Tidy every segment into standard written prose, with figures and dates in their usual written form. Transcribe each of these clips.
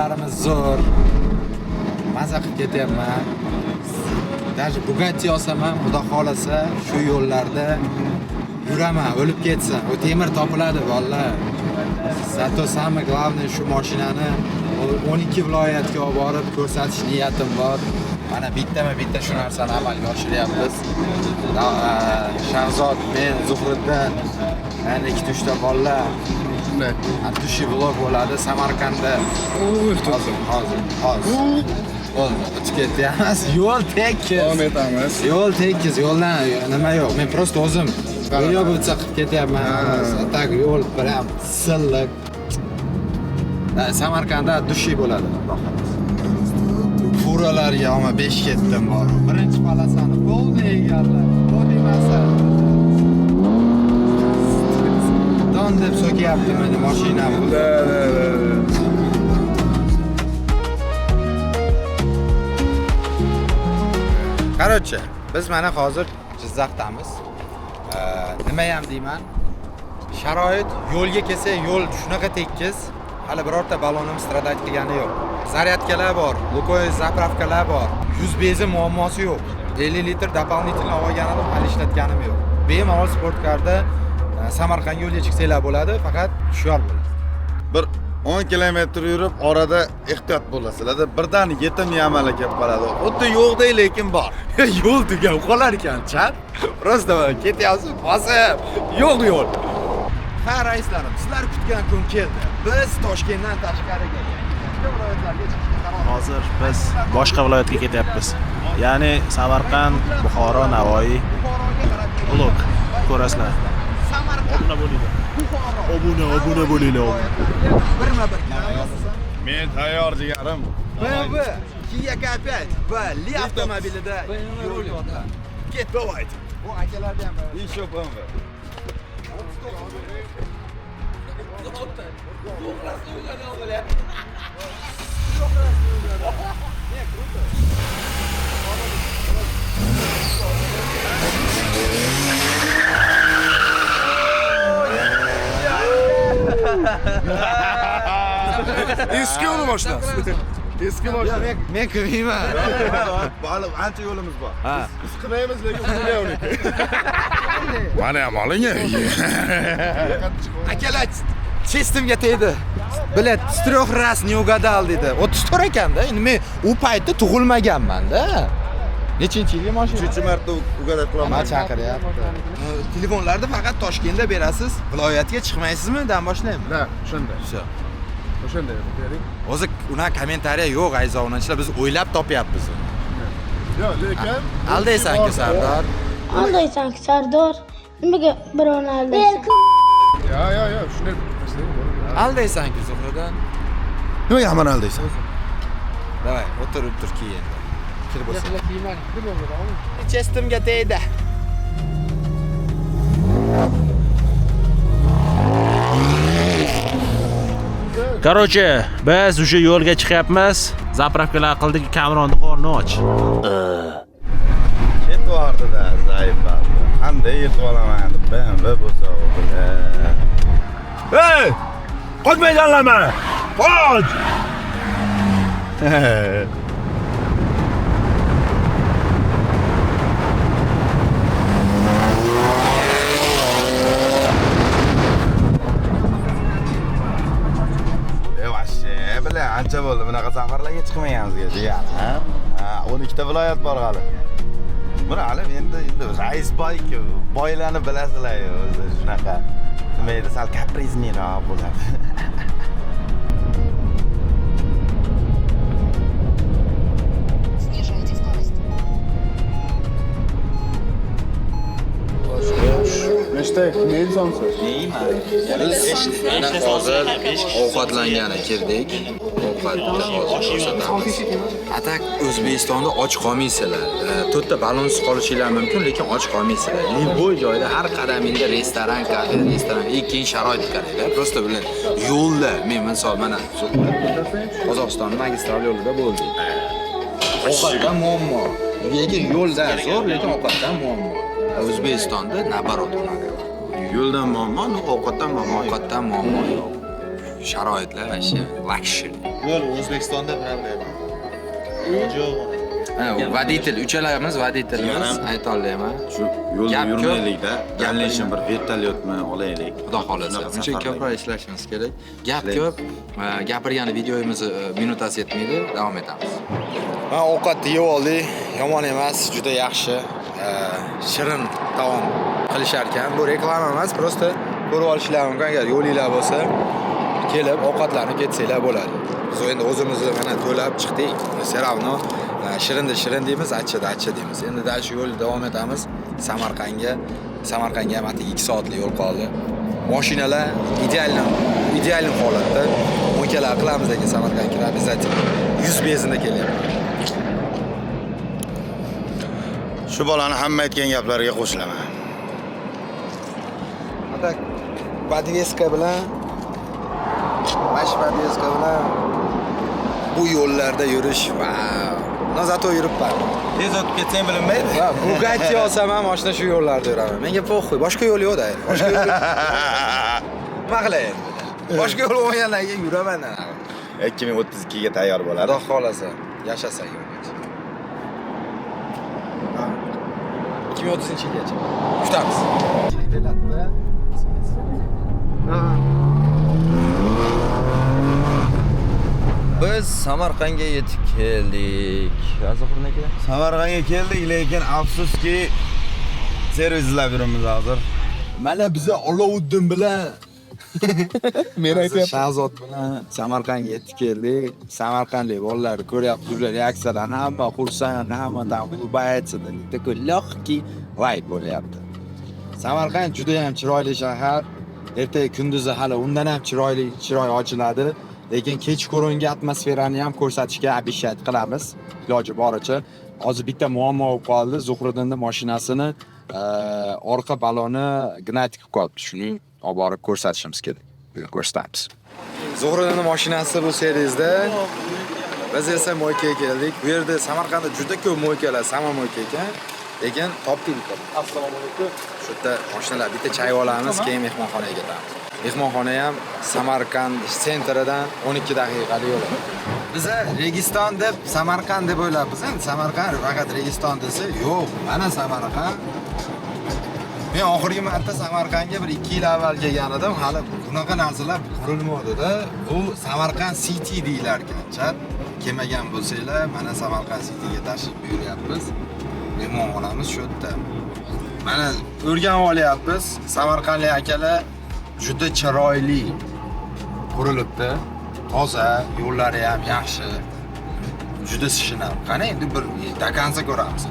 yo'llarimiz zo'r. Maza qilib ketyapman. Даже Bugatti olsam ham, xudo xolasa, shu yo'llarda yuraman, o'lib ketsam. O temir topiladi, vallahi. Zato samый главный shu mashinani 12 viloyatga olib borib ko'rsatish niyatim bor. Mana bitta shu narsani amalga oshiryapmiz. Shahzod, men, Zuhriddin, yana 2-3 ta bolalar. Antushi vlog bo'ladi Samarqandda. Hozir. O'tib ketyapmiz. Yo'l tekis. Davom etamiz. Yo'l tekis, yo'ldan nima yo'q. Men prosta o'zim yo'l bo'lsa qilib ketyapman. Tak yo'l bilan silliq. Samarqandda dushi bo'ladi. Furalarga ama 5 ketdim bor. Birinchi palasani polni egarlar. Bo'dimasa. Don deb so'kyapti meni mashinam. Короче, biz mana hozir Jizzaxdamiz. Nima ham deyman? Sharoit yo'lga kelsa, yo'l shunaqa tekis. Hali birorta ballonim stradat qilgani yo'q. Zaryadkalar bor, Lukoil zapravkalar bor. Yuz bezi muammosi yo'q. 50 litr дополнительно olganim, hali ishlatganim yo'q. Bemalol sportkarda Samarqand yo'lga chiqsanglar bo'ladi, faqat hushyor bo'ling. Bir 10 kilometr yurib, orada ehtiyot bo'lasizlar. Birdan yetim yamala kelib qoladi. Xuddi yo'qday, lekin bor. Yo'l tugab qolar ekan, chat. Prosta ketyapsiz, bosib, yo'q yo'l. Ha, raislarim, sizlar kutgan kun keldi. Biz Toshkentdan tashqariga viloyatlarga chiqishga qaror qildik. Hozir biz boshqa viloyatga ketyapmiz. Ya'ni Samarqand, Buxoro, Navoiy. Ulug' ko'rasizlar. Obuna bo'linglar. Obuna bo'linglar. Birma-bir. Men tayyor jigarim. BMW Kia K5 va Li avtomobilida yo'l yo'qda. Ket, давайте. Bu akalarda ham Еще BMW. Eski yo'l mashinasi. Eski mashina. men kuymayman. Hali ancha yo'limiz bor. Ha. Biz qilmaymiz, lekin qo'yaylik. Mana ham oling. Akalar chestimga tegdi. Bilet, с 3 раз не угадал dedi. 34 ekanda. Endi men u paytda tug'ilmaganman-da. Nechinchi yilga mashina? 3-marta ugadat qilaman. Nima chaqiryapti? Telefonlarni faqat Toshkentda berasiz. Viloyatga chiqmaysizmi? Dan boshlaymi? Da, shunday. Shu. O'shanday bering. O'zi unaqa kommentariya yo'q, ayzovnachilar, biz o'ylab topyapmiz. Yo'q, lekin Aldaysan-ku Sardor. Aldaysan-ku Sardor. Nimaga birovni aldaysan? Yo, shunday qilsang. Aldaysan-ku Zuhriddin. Nima yomon aldaysan? Davay, o'tirib tur keyin. Fikr bo'lsa. Chestimga tegdi. Короче, biz o'sha yo'lga chiqyapmiz. Zapravkalar qildik, Kamronni qorni och. Ketvardi-da, zaiflar. Qanday yetib olaman deb BMW bo'lsa bilan. Hey! Qo'ymaydan tanlama. Qo'y! Ancha bo'ldi bunaqa safarlarga chiqmaganmizga degan. Ha, 12 ta viloyat bor hali. Buni hali endi rais boylarni bilasizlar o'zi shunaqa. Nima edi, sal kaprizniroq bo'ladi. Nechta insonsiz? Biz hozir ovqatlangani kirdik. Ovqatni hozir ko'rsatamiz. Atak O'zbekistonda och qolmaysizlar. To'rtta ballonsiz qolishinglar mumkin, lekin och qolmaysizlar. Любой joyda har qadamingda restoran, kafe, eng sharoit qaranglar. Prosta bilan yo'lda men misol mana Qozog'iston magistral yo'lida bo'ldik. Ovqatdan muammo. Lekin yo'lda zo'r, lekin ovqatdan muammo. O'zbekistonda nabarot unaqa. Yo'ldan muammo, ovqatdan muammo. Ovqatdan muammo yo'q. Sharoitlar vashe luxury. Yo'l O'zbekistonda problem. Yo'q. Voditel, uchalamiz voditelimiz ayta olmayman. Shu yo'lda Gap ko'p. yurmaylikda. Dallashim bir vertolyotmi olaylik. Xudo xolasa. Uncha ko'proq ishlashimiz kerak. Gap ko'p. Gapirgani videomiz minutasi yetmaydi, davom etamiz. Ha, ovqat yeb oldik. Yomon emas, juda yaxshi. Shirin taom qilishar ekan. Bu reklama emas, просто ko'rib olishingiz mumkin. Agar yo'linglar bo'lsa, kelib ovqatlanib ketsanglar bo'ladi. Biz endi o'zimizni mana to'lab chiqdik. Seravno shirinda shirin deymiz, achchida achcha deymiz. Endi dal shu yo'lda davom etamiz Samarqandga. Samarqandga ham 2 soatlik yo'l qoldi. Mashinalar ideal holatda. Mo'kalar qilamiz lekin Samarqandga обязательно 100 bezinda kelyapti. Shu bolani hamma aytgan gaplariga qo'shilaman. Atak podveska bilan podveska bilan bu yo'llarda yurish, vau. Nazato yuribman. Tez o'tib ketsang bilinmaydi. Va Bugatti olsam ham mashina shu yo'llarda yuraman. Menga po'xoy, boshqa yo'l yo'q-da. Boshqa yo'l. Nima qilay? Boshqa yo'l bo'lmagandan keyin yuraman. 2032 ga tayyor bo'ladi. Xudo xolasa, yashasak yo'lgacha. 2030-yilgacha. Kutamiz. Biz Samarqandga yetib keldik. Azofir aka. Samarqandga keldik, lekin afsuski servislar yurimiz hozir. Mana biza Olovuddin bilan Men aytyapman. Shahzod bilan Samarqandga yetib keldik. Samarqandlik bolalarni ko'ryapsizlar, reaksiyadan hamma xursand, hammadan ulbaytsida. Такой легкий vibe bo'lyapti. Samarqand juda ham chiroyli shahar. Ertaga kunduzi hali undan ham chiroy ochiladi. Lekin kechqurungi atmosferani ham ko'rsatishga обещать qilamiz. Iloji boricha. Hozir bitta muammo bo'lib qoldi. Zuhriddinning mashinasini orqa baloni gnat qilib qolibdi. Shuning olib borib ko'rsatishimiz kerak. Bugun ko'rsatamiz. Zuhriddinning mashinasi bu seriyada. Biz esa mo'ykaga keldik. Bu yerda Samarqandda juda ko'p mo'ykalar, sama mo'yka ekan. Lekin topdik. Assalomu alaykum. Shu yerda mashinalar bitta chay olamiz, keyin mehmonxonaga ketamiz. Mehmonxona ham Samarqand sentridan 12 daqiqalik yo'l. Biz Registon deb Samarqand deb o'ylabmiz. Endi Samarqand faqat Registon desa, yo'q, mana Samarqand. Men oxirgi marta Samarqandga bir 2 yil avval kelgan edim. Hali bunaqa narsalar qurilmadi-da. Bu Samarqand City deyilar ekan. Kelmagan bo'lsanglar, mana Samarqand Cityga tashrif buyuryapmiz. Mehmonxonamiz shu yerda. Mana o'rganib olyapmiz. Samarqandlik akalar juda chiroyli qurilibdi. Toza, yo'llari ham yaxshi. Juda shinam. Qani endi bir dakansa ko'ramiz.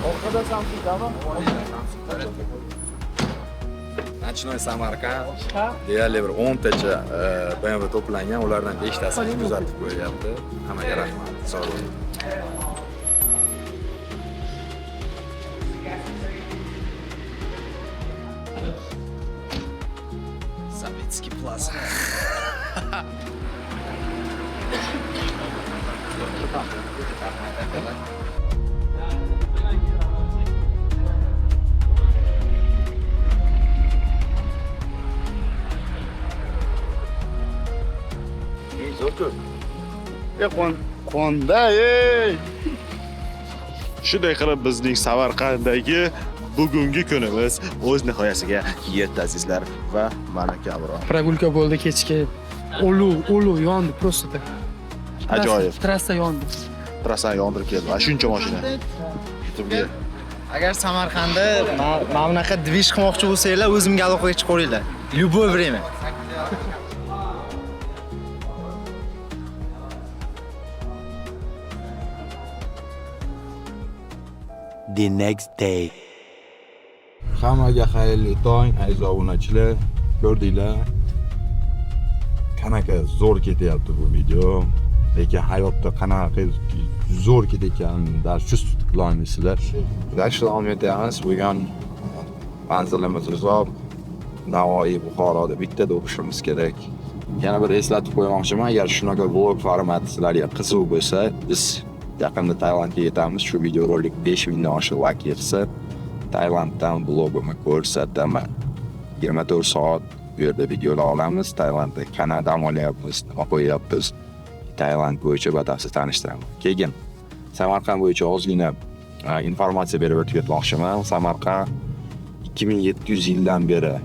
Orqada Samsung'dami? Nachnoy Samarqand deyarli bir 10 tacha BMW to'plangan, ulardan 5 tasini tuzatib qo'yapti. Hammaga rahmat. Sog' bo'ling. Sovetskiy plaza. Qonda, ey! Shunday qilib bizning Samarqanddagi bugungi kunimiz o'z nihoyasiga yetdi azizlar va mana Kamron. Прогулка bo'ldi kechki. Ulu yondi просто так. Ajoyib. Trassa yondi. Trassani yondirib keldi. Va shuncha mashina. YouTube'ga Agar Samarqandda mana bunaqa dvish qilmoqchi bo'lsanglar, o'zimga aloqaga chiqaringlar. Любое время. The next day. Hammaga xayrli tong, aziz obunachilar. Ko'rdinglar? Qanaqa zo'r ketyapti bu video. Lekin hayotda qanaqa zo'r ketayotganini darsiz tutib olmaysizlar. Yaxshi davom etamiz. Bugun manzilimiz uzoq. Navoiy, Buxoroda bittada o'qishimiz kerak. Yana bir eslatib qo'ymoqchiman, agar shunaqa vlog formati sizlarga qiziq bo'lsa, biz yaqinda Tailandga yetamiz. Shu videorolik 5000 dan oshiq like yetsa, Tailanddan blogimni ko'rsataman. 24 soat bu yerda videolar olamiz. Tailandda qanaqa dam olyapmiz, nima qo'yyapmiz. Tailand bo'yicha batafsil tanishtiraman. Keyin Samarqand bo'yicha ozgina informatsiya berib o'tib ketmoqchiman. Samarqand 2700 yildan beri,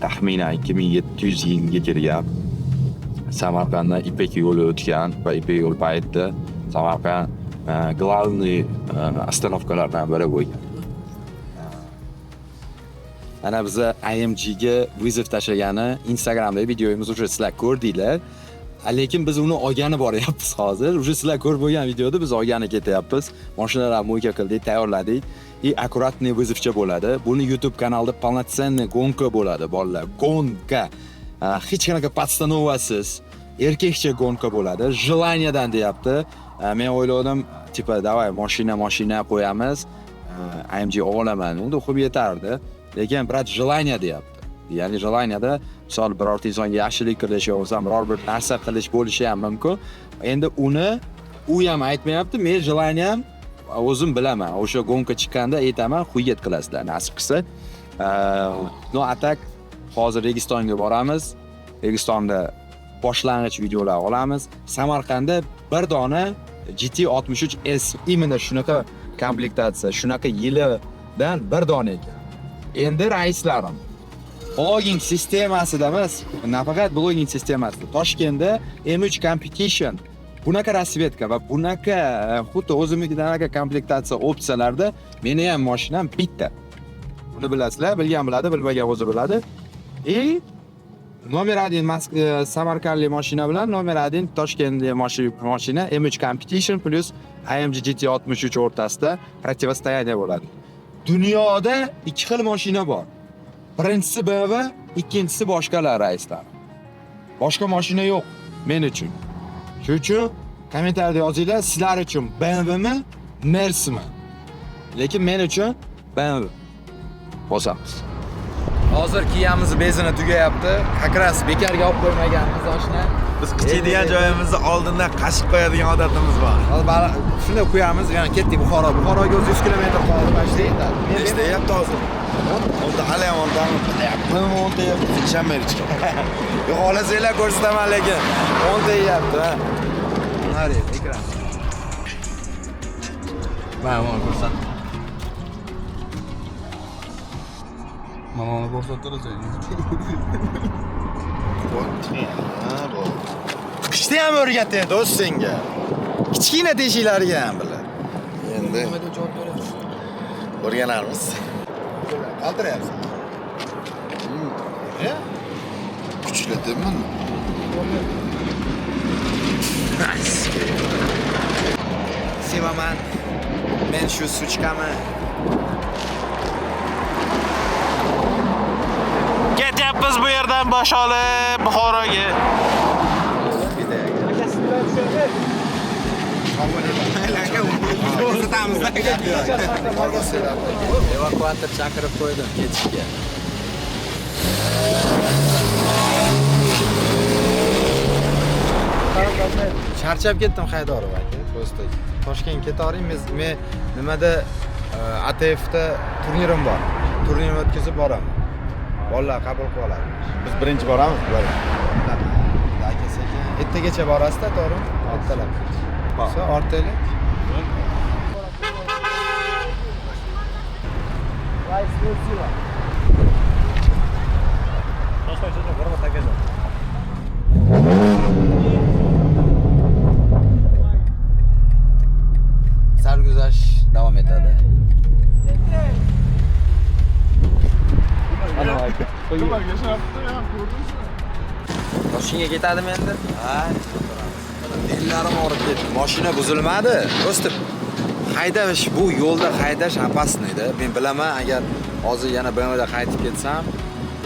taxminan 2700 yilga kirgan. Samarqanddan Ipek yo'li o'tgan va Ipek yo'l paytida Samarqand главный остановкаларdan biri bo'lgan. Ana biz IMG ga vizov tashlagani Instagramda videomiz уже sizlar ko'rdinglar. Lekin biz uni olgani boryapmiz hozir. Уже sizlar ko'rib bo'lgan videoda biz olgani ketyapmiz. Mashinalarni mo'yka qildik, tayyorladik. Аккуратный vizovcha bo'ladi. Buni YouTube kanalida полноценный гонка bo'ladi, bolalar. Гонка. Hech qanaqa podstanovasiz erkakcha g'onka bo'ladi. Желаниеdan deyapti. Men o'yladim, tipa davay mashina qo'yamiz. IMG olaman. Unda o'qib yetardi. Lekin brat желание deyapti. Ya'ni желаниеda misol birorta insonga yaxshilik qilish yoki biror bir narsa qilish bo'lishi ham mumkin. Endi uni u ham aytmayapti, men желание ham o'zim bilaman. O'sha g'onka chiqqanda aytaman, xuyet qilasizlar, nasib qilsa. No atak hozir Registonga boramiz. Registonda boshlang'ich videolar olamiz. Samarqandda bir dona GT63S imенно shunaqa komplektatsiya, shunaqa yilidan bir dona ekan. Endi raislarim blogging sistemasida emas, nafaqat blogging sistemasida Toshkentda M3 Competition bunaqa rasvetka va bunaqa xuddi o'zimnikidagi komplektatsiya opsiyalarda meni ham mashinam bitta. Buni bilasizlar, bilgan biladi, bilmagan o'zi biladi. Nomer 1 Samarqandlik mashina bilan nomer 1 Toshkentlik mashina M3 Competition plus IMG GT63 o'rtasida противостояние bo'ladi. Dunyoda ikki xil mashina bor. Birinchisi BMW, ikkinchisi boshqalar raislar. Boshqa mashina yo'q men uchun. Shuning uchun kommentariyada yozinglar, sizlar uchun BMW mi, Mercedes mi? Lekin men uchun BMW. Bosamiz. Hozir kiyamiz benzini tugayapti. Hakras bekarga olib qo'ymaganmiz oshna. Biz qichiydigan joyimizda oldindan qashib qo'yadigan odatimiz bor. Hozir shunday qo'yamiz, yana ketdik Buxoroga. Buxoroga 100 kilometr qoldi, mana yetadi. Eslayapti hozir. Onda hali ham ondan qilyapti. O'nta ishonmay chiqib. Yo'q, xohlasanglar ko'rsataman, lekin o'nta yeyapti, ha. Qari, ekran. Mana ko'rsat. Mamamni ko'rsattirasiz. Qishda ham o'rgatyapti do'st senga. Kichkina teshiklarga ham bilan. Endi o'rganarmiz. Qaltirayapsan. Kuchlatibman. Sevaman. Men shu suchkami. Ketyapmiz bu yerdan bosh olib Buxoroga. Evakuator chaqirib qo'ydim ketishga. Charchab ketdim Haydorov aka, do'stlar. Toshkentga ketaring, men nimada ATFda turnirim bor. Turnirni o'tkazib boraman. Bolalar qabul qilib oladi. Biz birinchi boramiz, bular. Aka sekin ertagacha borasiz-da, to'g'rimi? Ertalab. Bo'lsa, ortanglar. Sarguzasht davom etadi. Toshkentga ketadimi endi? Ha. Dillarim og'rib ketdi. Mashina buzilmadi. Do'stim, haydash bu yo'lda haydash opasniydi. Men bilaman, agar hozir yana BMWda qaytib ketsam,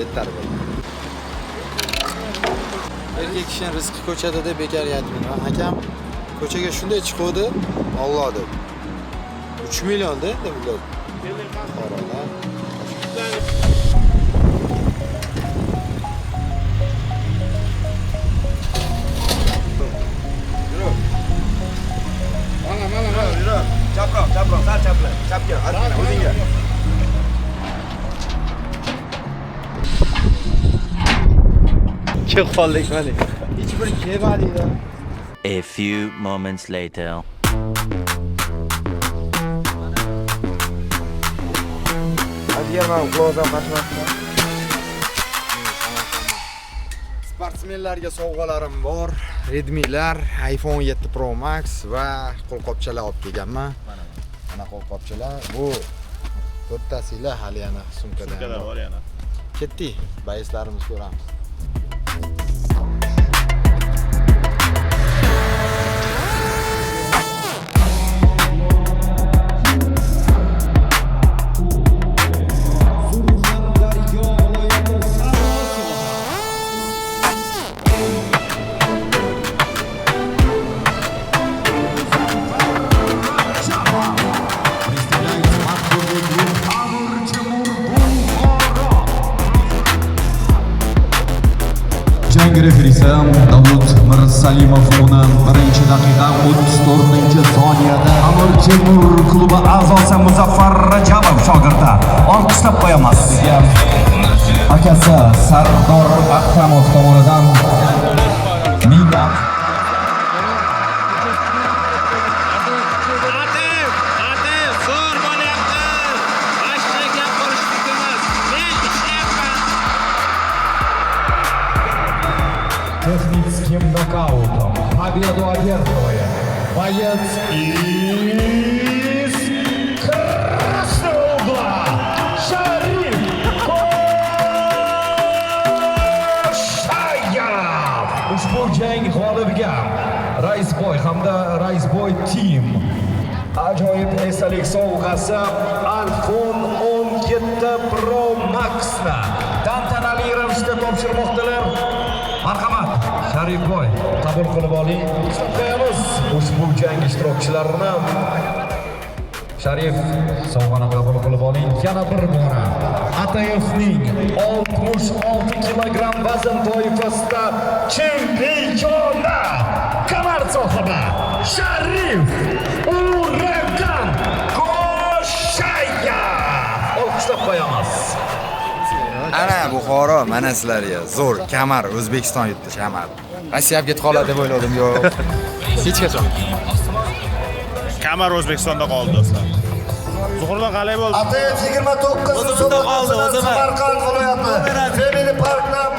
yetar bo'ladi. Erkak kishining rizqi ko'chada deb bekor aytmayman. Akam ko'chaga shunday chiqdi, Alloh deb. 3 millionda endi bular. Chaproq, sal chapla. Chapga, o'zingga. kelib qoldik mana. Hech bir kelmadingda. A few moments later. Agar men uxlosam qachmoqman. Sportsmenlarga sovg'alarim bor. Redmi'lar, iPhone 7 Pro Max va qo'lqopchalar olib kelganman. Mana qo'lqopchalar. Bu to'rttasilar hali yana sumkada. Sumkada bor yana. Ketdik, bayslarimiz ko'ramiz. Jang referisi Davud Mirsalimov uni 1-daqiqa 34-soniyada Amir Temur klubi a'zosi Muzaffar Rajabov shogirdi olqishlab qo'yamiz. Akasi Sardor Akramov tomonidan mingdan техническим нокаутом победу одерживает боец из красного угла Шариф Koshayev. Ushbu jang g'olibiga Raisboy hamda Raisboy team ajoyib esdalik sovg'asi iPhone 17 Pro Max'ni tantanali ravishda topshirmoqdalar. Marhamat, Sharifboy, qabul qilib oling. Qo'yamiz ushbu jang ishtirokchilarini. Sharif, sovg'ani qabul qilib oling. Yana bir bora Atayevning 66 kilogramm vazn toifasida chempioni, kamar sohibi Sharif Uragan Koshayev. Olqishlab qo'yamiz. Ana Buxoro, mana sizlarga zo'r kamar O'zbekiston yutdi kamar. Rossiya ketib qoladi deb o'yladim, yo'q. Hech qachon. Kamar O'zbekistonda qoldi do'stlar. Zuhurlar qalay bo'ldi? Atayev 29 Samarqand viloyati Family Parkdan